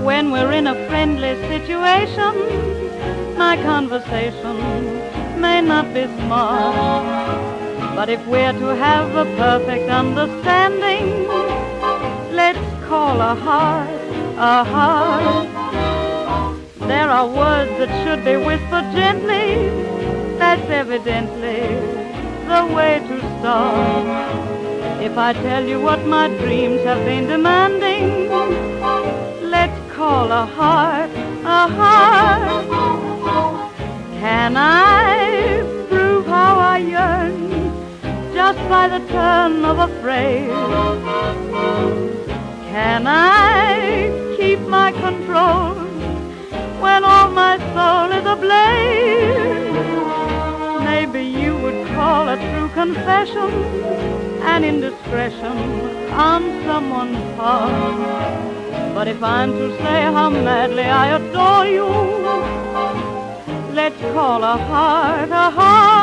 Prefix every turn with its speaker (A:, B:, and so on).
A: When we're in a friendly situation, my conversation may not be smart, but if we're to have a perfect understanding, let's call a heart a heart. There are words that should be whispered gently, that's evidently the way to start. If I tell you what my dreams have been demanding, let's call a heart a heart. Can I prove how I yearn just by the turn of a phrase? Can I keep my control when all my soul is ablaze? Maybe you would call a true confession an indiscretion on someone's part. But if I'm to say how madly I adore you, let's call a heart a heart.